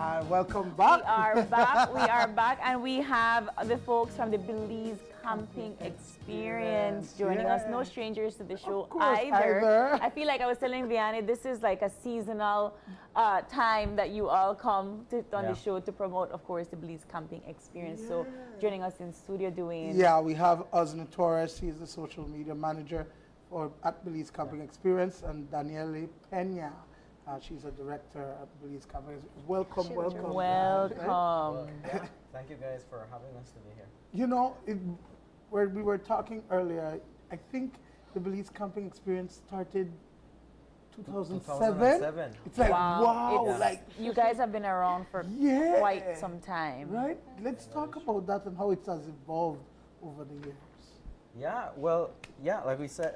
Welcome back. We are back. We are back, and we have the folks from the Belize Camping Experience joining us. No strangers to the show either. I feel like I was telling Vianney, this is like a seasonal time that you all come on the show to promote, of course, the Belize Camping Experience. So joining us in studio doing... Yeah, we have Osna Torres. He's the social media manager at Belize Camping Experience, and Daniele Pena. She's a director at Belize Camping. Welcome. Thank you guys for having us today here. You know, where we were talking earlier, I think the Belize Camping Experience started 2007. It's like, wow. Like, you guys have been around for quite some time. Right? Let's talk about that and how it has evolved over the years. Yeah, well, like we said,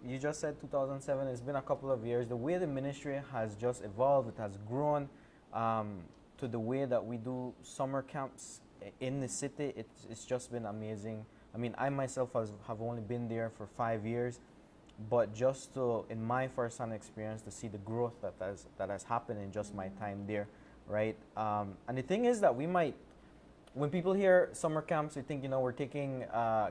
you just said 2007. It's been a couple of years. The way the ministry has just evolved, it has grown to the way that we do summer camps in the city. It's just been amazing. I mean, I myself have only been there for 5 years, but just to, in my first-hand experience, to see the growth that has happened in just my time there, right? And the thing is that when people hear summer camps, we think, we're taking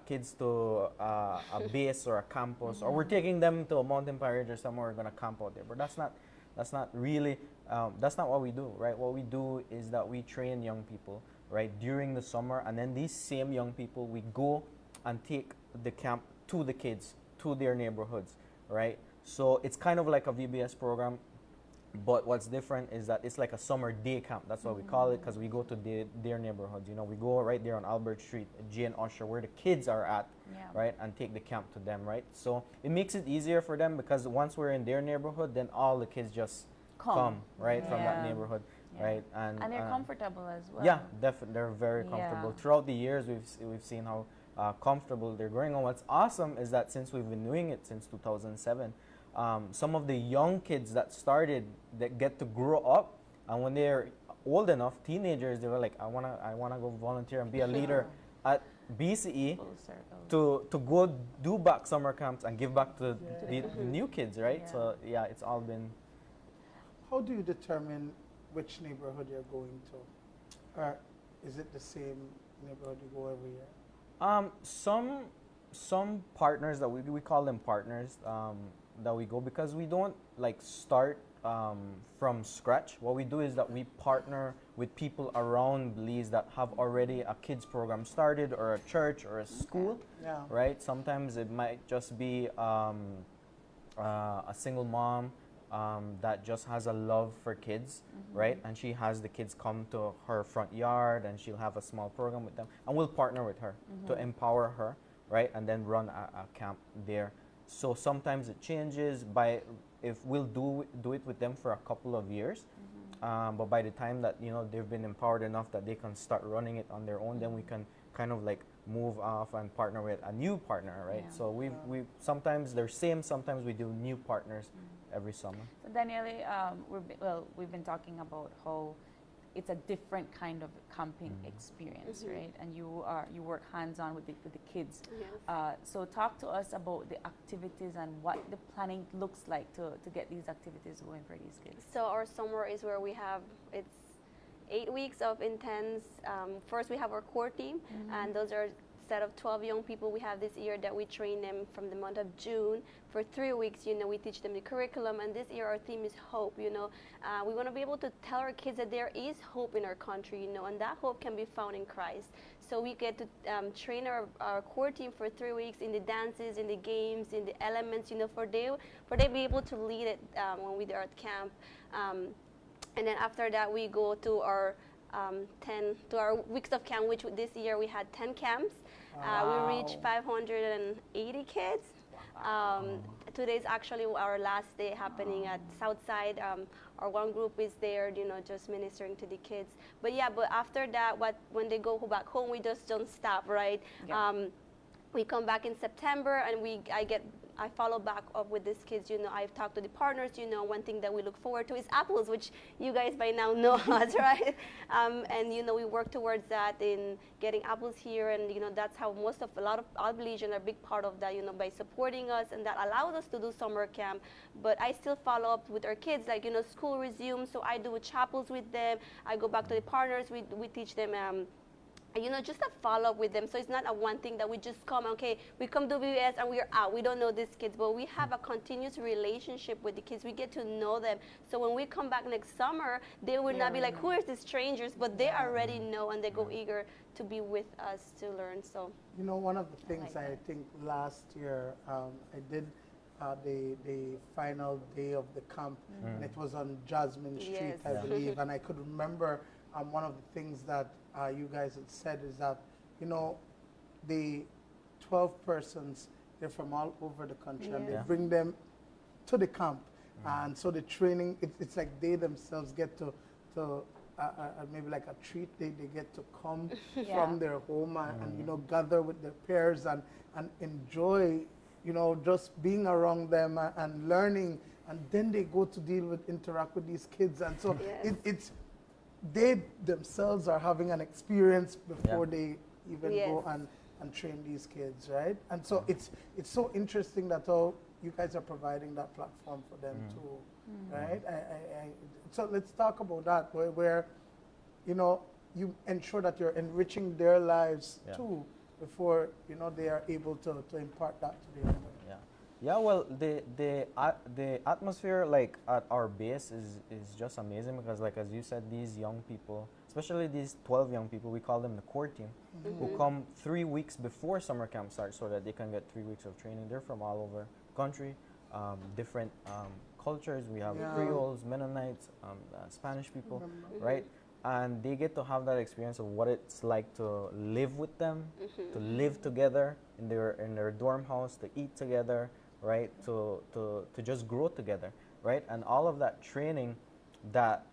kids to a base or a campus, or we're taking them to a mountain parade or somewhere we're going to camp out there. But that's not really, that's not what we do, right? What we do is that we train young people, right, during the summer, and then these same young people, we go and take the camp to the kids, to their neighborhoods, right? So it's kind of like a VBS program. But what's different is that it's like a summer day camp. That's what we call it, because we go to their neighborhoods. We go right there on Albert Street, Jane Usher, where the kids are at, right, and take the camp to them, right? So it makes it easier for them, because once we're in their neighborhood, then all the kids just come right, from that neighborhood, right? And they're comfortable as well. Yeah, definitely, they're very comfortable. Throughout the years, we've seen how comfortable they're growing. And what's awesome is that since we've been doing it since 2007, some of the young kids that get to grow up, and when they're old enough, teenagers, they were like, I wanna go volunteer and be a leader at BCE to go do back summer camps and give back to the new kids, right? So it's all been. How do you determine which neighborhood you're going to? Or is it the same neighborhood you go every year? Some partners that we call them partners, that we go, because we don't start from scratch. What we do is that we partner with people around Belize that have already a kids program started, or a church, or a school, right? Sometimes it might just be a single mom that just has a love for kids, right? And she has the kids come to her front yard, and she'll have a small program with them, and we'll partner with her to empower her, right? And then run a camp there. So sometimes it changes if we'll do it with them for a couple of years, but by the time that they've been empowered enough that they can start running it on their own, then we can kind of move off and partner with a new partner, right? So we sometimes they're same, sometimes we do new partners every summer. So Daniele, we've been talking about how it's a different kind of camping experience, right? And you work hands-on with the kids. Yes. So talk to us about the activities and what the planning looks like to get these activities going for these kids. So our summer is where it's 8 weeks of intense. First we have our core team, and those are set of 12 young people we have this year that we train them from the month of June for 3 weeks. We teach them the curriculum, and this year our theme is hope. We want to be able to tell our kids that there is hope in our country, and that hope can be found in Christ. So we get to train our core team for 3 weeks in the dances, in the games, in the elements, for they be able to lead it when we are at camp. And then after that we go to our weeks of camp, which this year we had 10 camps. We reached 580 kids. Today is actually our last day happening at Southside. Our one group is there, just ministering to the kids. But after that, when they go back home, we just don't stop, right? we come back in September, and I follow back up with these kids. You know, I've talked to the partners. You know, one thing that we look forward to is apples, which you guys by now know us, right? And you know, we work towards that in getting apples here, and you know, that's how a lot of our Belizeans are a big part of that. You know, by supporting us, and that allows us to do summer camp. But I still follow up with our kids, like, you know, school resumes, so I do chapels with them. I go back to the partners. We teach them. You know, just a follow-up with them. So it's not a one thing that we just come, okay, we come to VBS and we're out. We don't know these kids, but we have a continuous relationship with the kids. We get to know them. So when we come back next summer, they will not be like, who are these strangers? But they already know, and they go eager to be with us to learn. So, you know, one of the things I think last year I did the final day of the camp, and it was on Jasmine Street, I believe, and I could remember one of the things that you guys had said is that, you know, the 12 persons, they're from all over the country, and they bring them to the camp. And so the training, it's like they themselves get to maybe like a treat, they get to come from their home and, you know, gather with their peers and enjoy, you know, just being around them and learning. And then they go to interact with these kids. And so it's, they themselves are having an experience before they even go and train these kids, right? And so it's so interesting that all you guys are providing that platform for them too, right? So let's talk about that, where you know, you ensure that you're enriching their lives too before, you know, they are able to impart that to the other. Yeah, well, the atmosphere, like, at our base is just amazing, because, like, as you said, these young people, especially these 12 young people, we call them the core team, who come 3 weeks before summer camp starts so that they can get 3 weeks of training. They're from all over the country, different cultures. We have Creoles, Mennonites, Spanish people, right? And they get to have that experience of what it's like to live with them, to live together in their dorm house, to eat together, right? To just grow together, right? And all of that training that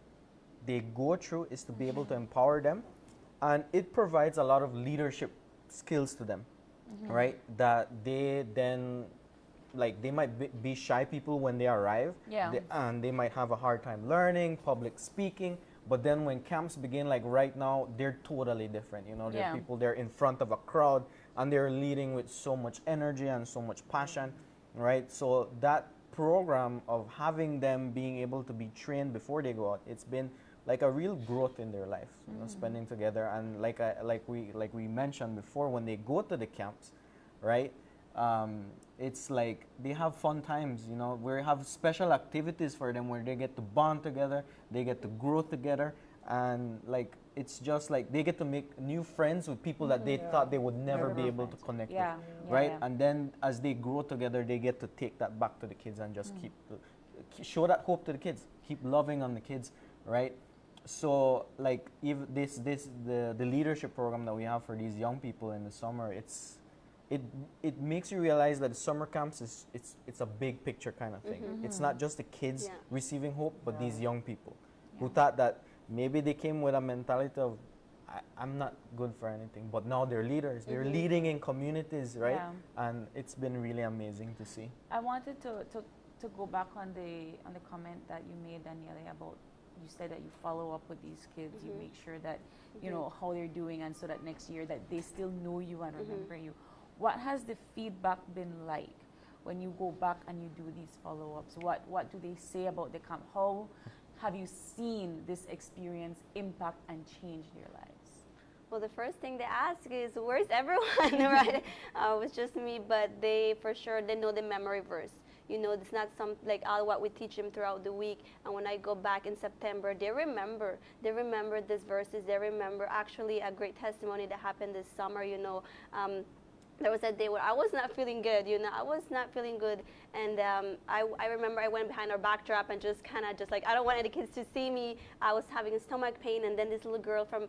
they go through is to be able to empower them, and it provides a lot of leadership skills to them, right? That they then, like, they might be shy people when they arrive, and they might have a hard time learning public speaking. But then when camps begin, like right now, they're totally different. You know, they're people, they're in front of a crowd, and they're leading with so much energy and so much passion, right? So that program of having them being able to be trained before they go out, it's been like a real growth in their life, you know, spending together. And like we mentioned before, when they go to the camps, right? It's like they have fun times, you know. We have special activities for them where they get to bond together, they get to grow together, and like it's just like they get to make new friends with people that they thought they would never be able to connect with, right? And then as they grow together, they get to take that back to the kids and just show that hope to the kids, keep loving on the kids, right? So like if the leadership program that we have for these young people in the summer, it makes you realize that summer camps it's a big picture kind of thing. It's not just the kids receiving hope, but these young people who thought that maybe they came with a mentality of I'm not good for anything, but now they're leaders. They're leading in communities, right? And it's been really amazing to see. I wanted to go back on the comment that you made, Daniele, about, you said that you follow up with these kids, you make sure that you know how they're doing, and so that next year that they still know you and remember you. What has the feedback been like when you go back and you do these follow-ups? What do they say about the camp? How have you seen this experience impact and change their lives? Well, the first thing they ask is, where's everyone, right? It was just me, but they, for sure, they know the memory verse. You know, it's not like all what we teach them throughout the week. And when I go back in September, they remember these verses. They remember actually a great testimony that happened this summer, you know. There was a day where I was not feeling good, you know, I was not feeling good. And I remember I went behind our backdrop and just kind of just like, I don't want any kids to see me. I was having a stomach pain. And then this little girl from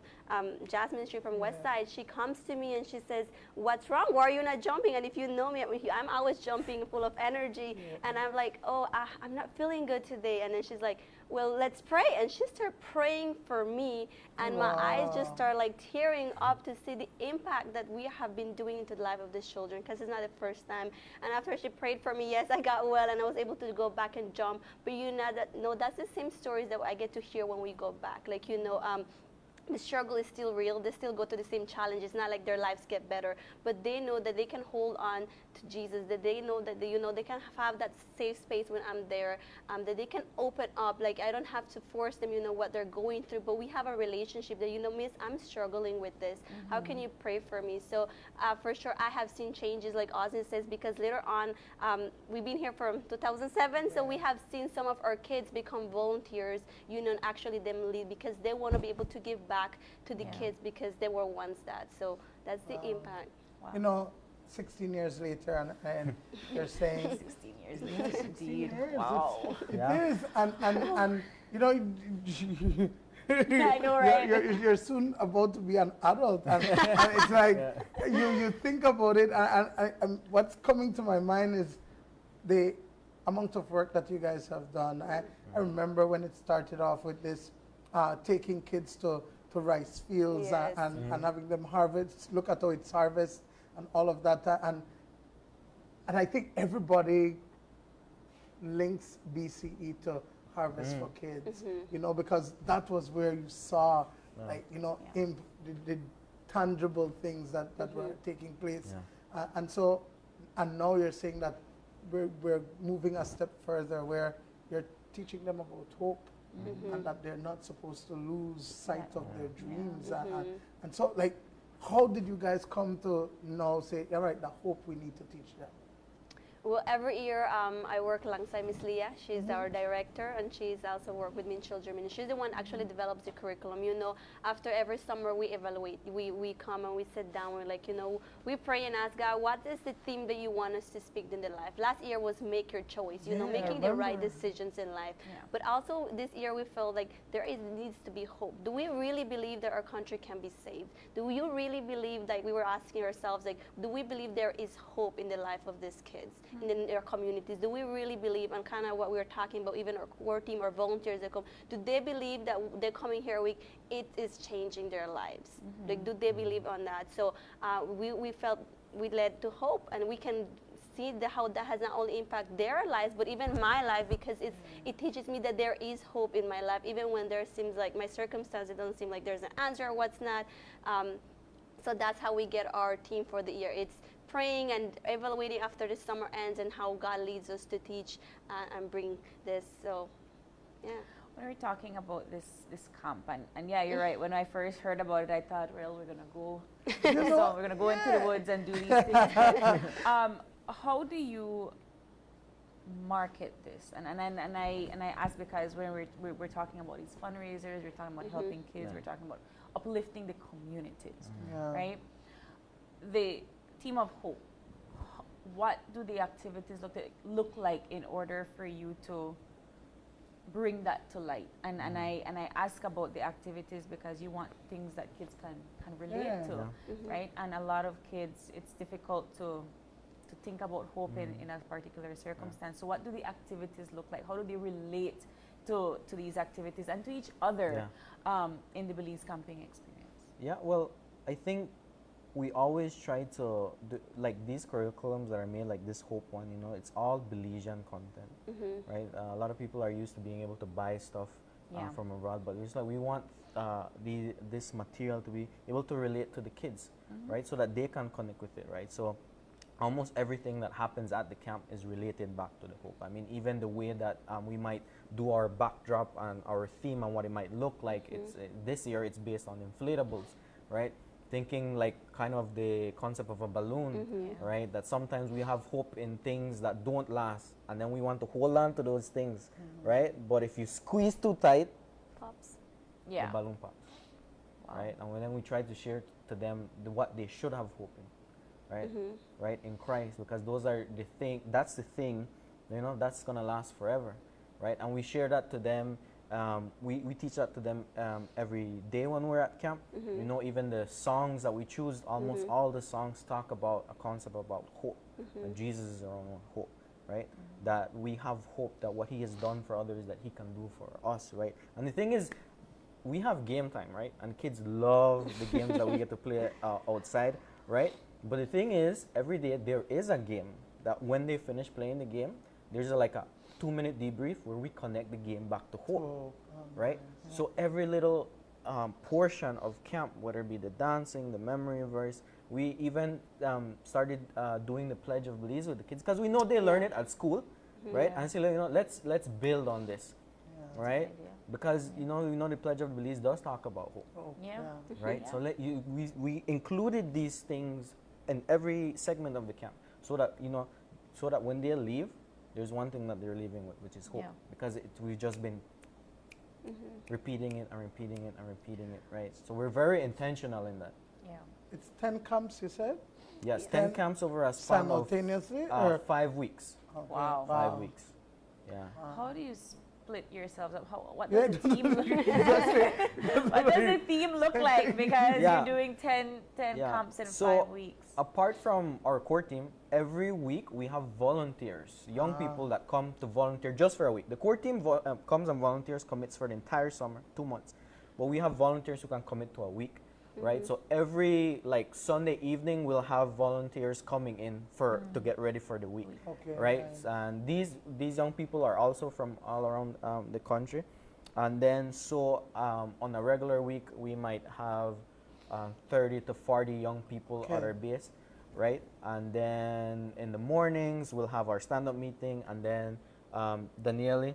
Jasmine Street from West Side, she comes to me and she says, what's wrong? Why are you not jumping? And if you know me, I'm always jumping, full of energy. And I'm like, oh, I'm not feeling good today. And then she's like, well, let's pray. And she started praying for me, and my eyes just started like tearing up to see the impact that we have been doing into the life of these children, because it's not the first time. And after she prayed for me, yes, I got well and I was able to go back and jump. But you know that, no, that's the same stories that I get to hear when we go back. Like, you know, the struggle is still real. They still go to the same challenges. Not like their lives get better, but they know that they can hold on to Jesus. That they know that they, you know, they can have that safe space when I'm there. That they can open up. Like, I don't have to force them, you know, what they're going through. But we have a relationship that, you know, Miss, I'm struggling with this. How can you pray for me? So for sure, I have seen changes, like Ozzy says, because later on, we've been here from 2007, so we have seen some of our kids become volunteers, you know, and actually them lead, because they want to be able to give back to the kids, because they were once that. So that's the impact. You know, 16 years later, and you're saying 16 years later, 16 years, wow. It is, and you know, I know, right? You're soon about to be an adult, and it's like you think about it, and what's coming to my mind is the amount of work that you guys have done. I remember when it started off with this, taking kids to rice fields and having them harvest, look at how it's harvest and all of that. And I think everybody links BCE to Harvest for Kids, you know, because that was where you saw, like, you know, the tangible things that were taking place. And so, and now you're saying that we're moving a step further where you're teaching them about hope. And that they're not supposed to lose sight of their dreams. And so, like, how did you guys come to now say, all right, the hope we need to teach them? Well, every year I work alongside Miss Leah. She's our director, and she's also worked with me in children. And she's the one actually develops the curriculum. You know, after every summer we evaluate. We come and we sit down. We're like, you know, we pray and ask God, what is the theme that you want us to speak in the life? Last year was make your choice. You know, making the right decisions in life. But also this year we felt like needs to be hope. Do we really believe that our country can be saved? Do you really believe, like we were asking ourselves, like, do we believe there is hope in the life of these kids? In their communities? Do we really believe, and kind of what we were talking about, even our core team or volunteers that come, do they believe that they're coming here a week, it is changing their lives? Like, do they believe on that? So we felt we led to hope, and we can see how that has not only impacted their lives, but even my life, because it teaches me that there is hope in my life, even when there seems like my circumstances don't seem like there's an answer or what's not. So that's how we get our team for the year. It's praying and evaluating after the summer ends and how God leads us to teach and bring this. So, yeah. When we're talking about this camp, and yeah, you're right. When I first heard about it, I thought, well, we're gonna go, so we're gonna go into the woods and do these things. How do you market this? And I ask because when we're talking about these fundraisers, we're talking about helping kids, we're talking about uplifting the communities, right? The Team of Hope, what do the activities look like in order for you to bring that to light? And I ask about the activities because you want things that kids can relate to, right? And a lot of kids, it's difficult to think about hope in a particular circumstance. So what do the activities look like? How do they relate to these activities and to each other in the Belize camping experience? Yeah, well, I think we always try to do, like, these curriculums that are made, like this Hope one, you know, it's all Belizean content, right? A lot of people are used to being able to buy stuff from abroad, but it's like we want this material to be able to relate to the kids, right? So that they can connect with it, right? So almost everything that happens at the camp is related back to the Hope. I mean, even the way that we might do our backdrop and our theme and what it might look like, it's this year it's based on inflatables, right? Thinking like kind of the concept of a balloon, right? That sometimes we have hope in things that don't last, and then we want to hold on to those things, right? But if you squeeze too tight, Pops. the balloon pops, right? And then we try to share to them what they should have hope in, right? Right, in Christ, because those are the thing. That's the thing, you know, that's gonna last forever, right? And we share that to them. We teach that to them every day when we're at camp. You know, even the songs that we choose, almost all the songs talk about a concept about hope. And Jesus is our own hope, right? That we have hope that what he has done for others, that he can do for us, right? And the thing is, we have game time, right? And kids love the games that we get to play outside, right? But the thing is, every day there is a game that when they finish playing the game, there's like a 2-minute debrief where we connect the game back to hope, right? Yeah. So every little portion of camp, whether it be the dancing, the memory verse, we even started doing the Pledge of Belize with the kids because we know they learn it at school, right? And so, let's build on this, right? Because you know the Pledge of Belize does talk about hope, right? So we included these things in every segment of the camp, so that when they leave, there's one thing that they're leaving with, which is hope, because we've just been repeating it and repeating it and repeating it, right? So we're very intentional in that. Yeah. It's 10 camps, you said? Yes, 10 camps over a span simultaneously, of 5 weeks. Okay. Wow. 5 weeks. Yeah. How do you split yourselves up? What does the team look like? What does the team look like? Because you're doing 10 camps in 5 weeks. Apart from our core team, every week we have volunteers, young people that come to volunteer just for a week. The core team comes and volunteers, commits for the entire summer, 2 months. But we have volunteers who can commit to a week, right? So every Sunday evening we'll have volunteers coming in to get ready for the week, right? And these young people are also from all around the country. And then on a regular week we might have 30 to 40 young people at our base, right? And then in the mornings we'll have our stand-up meeting, and then Daniele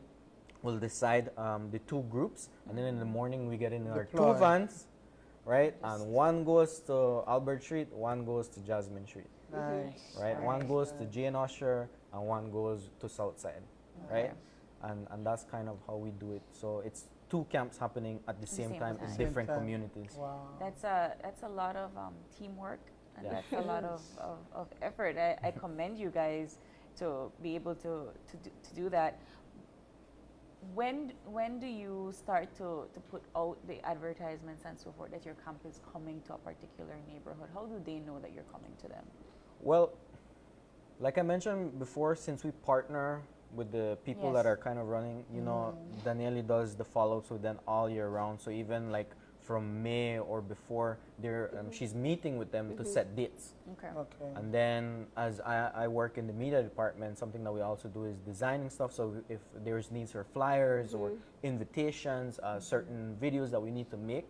will decide the 2 groups, and then in the morning we get in our 2 vans, right? And one goes to Albert Street, one goes to Jasmine Street. Nice. Right? One goes to Jane Usher and one goes to Southside, right? And that's kind of how we do it. So it's 2 camps happening at the same time in different communities. Wow. That's a lot of teamwork, and that's a lot of effort. I commend you guys to be able to do that. When do you start to put out the advertisements and so forth that your camp is coming to a particular neighborhood? How do they know that you're coming to them? Well, like I mentioned before, since we partner with the people that are kind of running, Daniele does the follow-ups with them all year round. So even from May or before, she's meeting with them to set dates. Okay. And then as I work in the media department, something that we also do is designing stuff. So if there's needs for flyers or invitations, certain videos that we need to make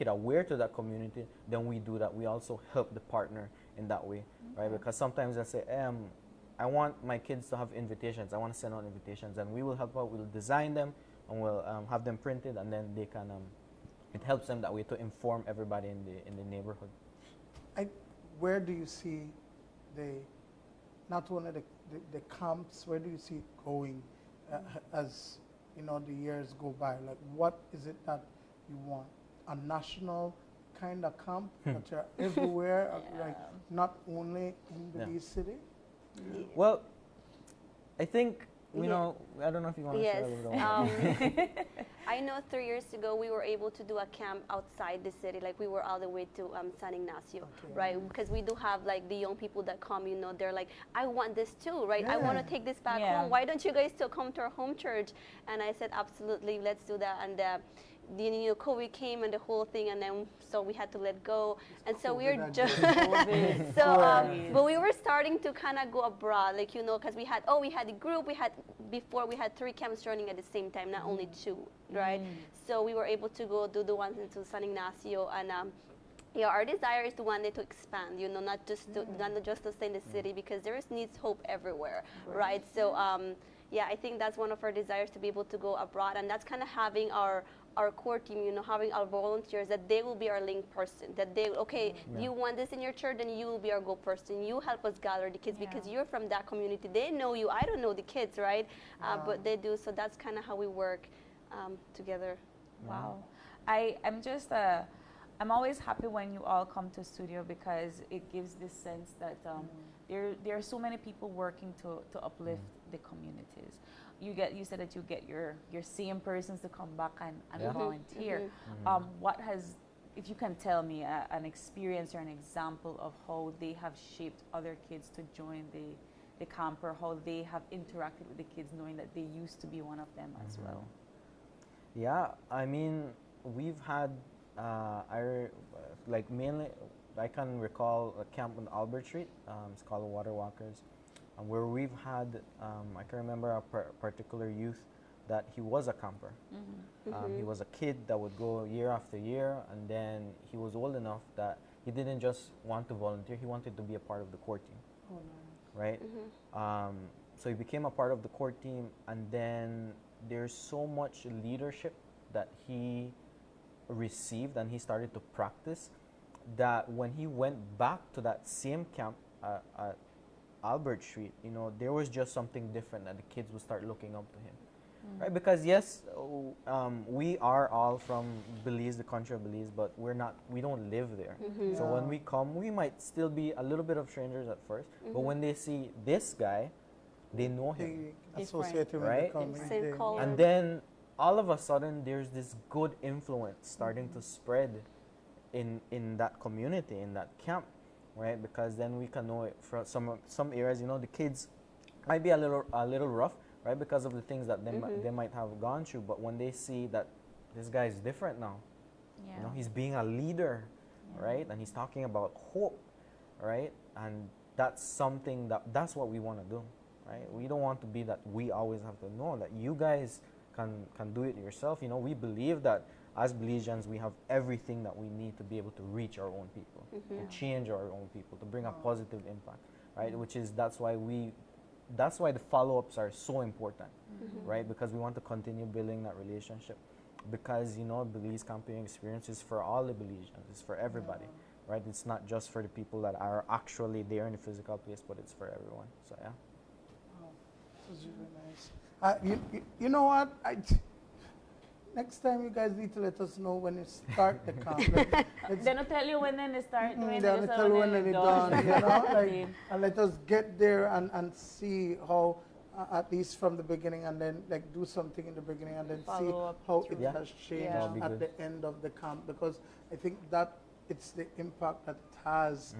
it aware to that community, then we do that. We also help the partner in that way, right? Because sometimes I say, I want my kids to have invitations. I want to send out invitations, and we will help out. We'll design them, and we'll have them printed, and then they can. It helps them that way to inform everybody in the neighborhood. Where do you see not only the camps? Where do you see it going as the years go by? Like, what is it that you want? A national kind of camp that you're everywhere, like not only in Belize City? Well, I think, I don't know if you want to share a little more. I know 3 years ago we were able to do a camp outside the city, like we were all the way to San Ignacio, right? Because we do have the young people that come, they're like, I want this too, right? I want to take this back home. Why don't you guys still come to our home church? And I said, absolutely, let's do that. And COVID came and the whole thing, and then so we had to let go, and so we were just but we were starting to kind of go abroad, because we had the group. We had 3 camps running at the same time, not only 2, right? So we were able to go do the ones into San Ignacio, and our desire is to one day to expand, not just to stay in the city, because there needs hope everywhere, right? So I think that's one of our desires, to be able to go abroad, and that's kind of having our core team, having our volunteers, that they will be our link person, that you want this in your church, then you will be our go person. You help us gather the kids because you're from that community. They know you. I don't know the kids, right? But they do. So that's kind of how we work together. Wow. I'm always happy when you all come to studio, because it gives this sense that there are so many people working to uplift the communities. You said that you get your same persons to come back and volunteer. If you can tell me an experience or an example of how they have shaped other kids to join the camper, how they have interacted with the kids, knowing that they used to be one of them as well. Yeah, I mean, we've had, like mainly, I can recall a camp on Albert Street. It's called Water Walkers, where we've had, I can remember a particular youth that he was a camper. He was a kid that would go year after year, and then he was old enough that he didn't just want to volunteer, he wanted to be a part of the core team. Oh, nice. Right? So he became a part of the core team, and then there's so much leadership that he received and he started to practice that when he went back to that same camp at Albert Street, you know, there was just something different that the kids would start looking up to him. Right? Because yes, we are all from Belize, the country of Belize, but we don't live there. So when we come, we might still be a little bit of strangers at first, but when they see this guy, they know him. They associate him right? with the Same color. And then all of a sudden, there's this good influence starting to spread in that community, in that camp, right? Because then we can know it from some areas. You know, the kids might be a little rough, right? Because of the things that they might have gone through. But when they see that this guy is different now, you know, he's being a leader, right? And he's talking about hope, right? And that's something that's what we want to do, right? We don't want to be that we always have to know that you guys can do it yourself. You know, we believe that as Belizeans, we have everything that we need to be able to reach our own people, to change our own people, to bring a positive impact, right? That's why the follow-ups are so important, right? Because we want to continue building that relationship. Because, you know, Belize camping experience is for all the Belizeans, it's for everybody, right? It's not just for the people that are actually there in the physical place, but it's for everyone. So, yeah. Wow, this was really nice. You know what? Next time you guys need to let us know when you start the camp. They don't tell you when then they start doing it. They don't tell you when they're done, you know? Like, and let us get there and see how, at least from the beginning, and then like do something in the beginning, and then see how it has changed at the end of the camp. Because I think that it's the impact that it has,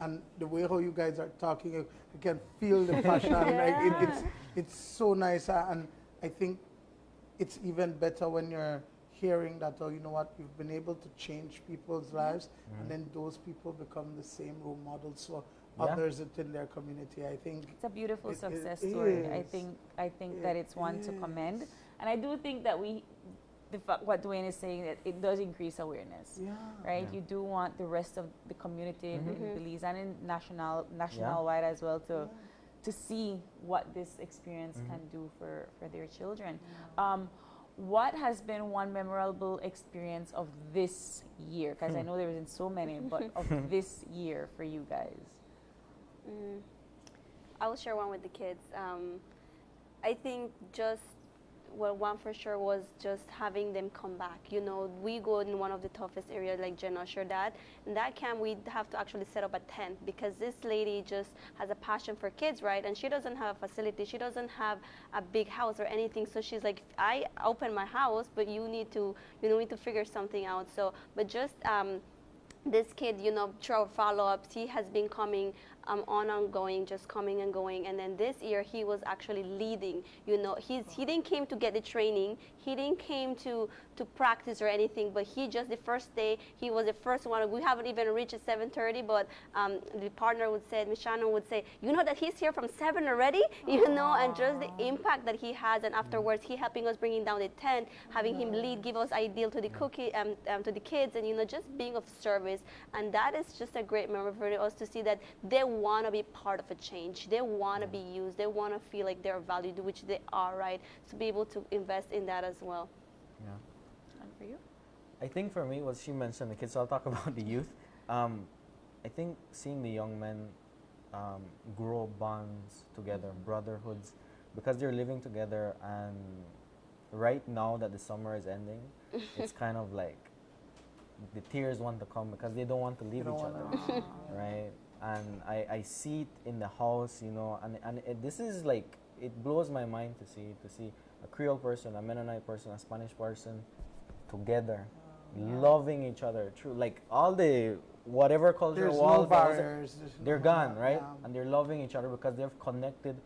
and the way how you guys are talking, you can feel the passion. Like it's so nice, and I think it's even better when you're hearing that, oh, you know what, you've been able to change people's lives, and then those people become the same role models for others within their community. I think it's a beautiful success story. I think that it's one to commend, and I do think that what Dwayne is saying, that it does increase awareness, right? You do want the rest of the community in Belize and in national wide as well to see what this experience can do for their children. What has been one memorable experience of this year? Because I know there isn't so many, but of this year for you guys. I'll share one with the kids. I think one for sure was just having them come back. You know, we go in one of the toughest areas, like Jenna shared that. In that camp, we have to actually set up a tent because this lady just has a passion for kids, right? And she doesn't have a facility. She doesn't have a big house or anything. So she's like, I open my house, but you need to figure something out. So, but just this kid, you know, through our follow-ups, he has been coming ongoing, just coming and going. And then this year, he was actually leading. You know, he didn't came to get the training. He didn't came to practice or anything. But he just, the first day, he was the first one. We haven't even reached at 7:30. But the partner would say, Miss Shannon would say, you know that he's here from 7 already. You know, and just the impact that he has. And afterwards, he helping us bringing down the tent, having him lead, give us ideal to the cookie, to the kids, and you know, just being of service. And that is just a great memory for us to see that they want to be part of a change. They want to be used. They want to feel like they're valued, which they are, right? To be able to invest in that as well. Yeah. And for you? I think for me, what she mentioned, the kids, so I'll talk about the youth. I think seeing the young men grow bonds together, brotherhoods, because they're living together, and right now that the summer is ending, it's kind of like the tears want to come because they don't want to leave each other, right? And I see it in the house, you know, and this is like, it blows my mind to see a Creole person, a Mennonite person, a Spanish person together, loving each other, true, like all the whatever cultural There's walls, no barriers. they're gone, right? And they're loving each other because they've connected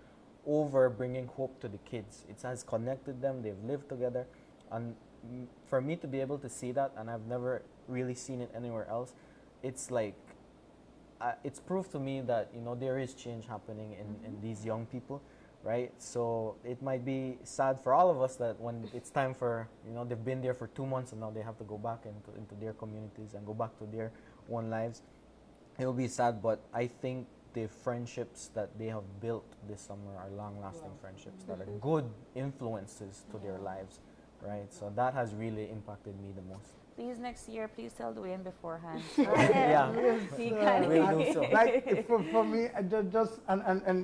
over bringing hope to the kids. It has connected them. They've lived together, and for me to be able to see that, and I've never really seen it anywhere else, it's like it's proof to me that there is change happening in these young people, right? So it might be sad for all of us that when it's time for they've been there for 2 months and now they have to go back into their communities and go back to their own lives. It will be sad, but I think the friendships that they have built this summer are long-lasting friendships that are good influences to their lives, right? So that has really impacted me the most. Please, next year, please tell Dwayne beforehand. Yeah, He can. we'll do so. Like for me, I'm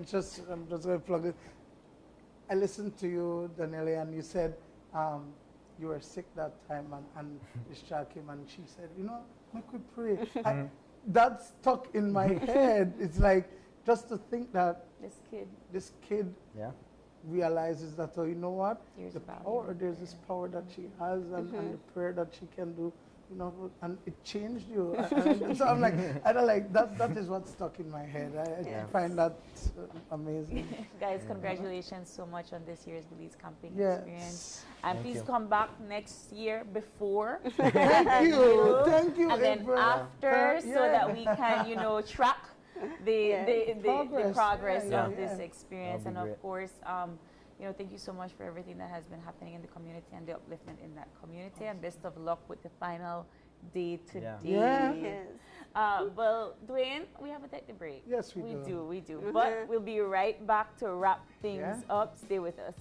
just going to plug it. I listened to you, Danielle, and you said you were sick that time, and Ishaq came and she said, we could pray. That stuck in my head. It's like just to think that this kid realizes that, oh, you know what? There's this power that she has, and the prayer that she can do, and it changed you. So I'm like, that is what stuck in my head. I find that amazing. Guys, congratulations so much on this year's Belize camping experience. And please come back next year before. Thank you. And then after, so that we can, track the progress of this experience. And of course, thank you so much for everything that has been happening in the community and the upliftment in that community. And best of luck with the final day today. Yes. Well, Dwayne, we have to take the break. Yes, we do. We do. But we'll be right back to wrap things up. Stay with us.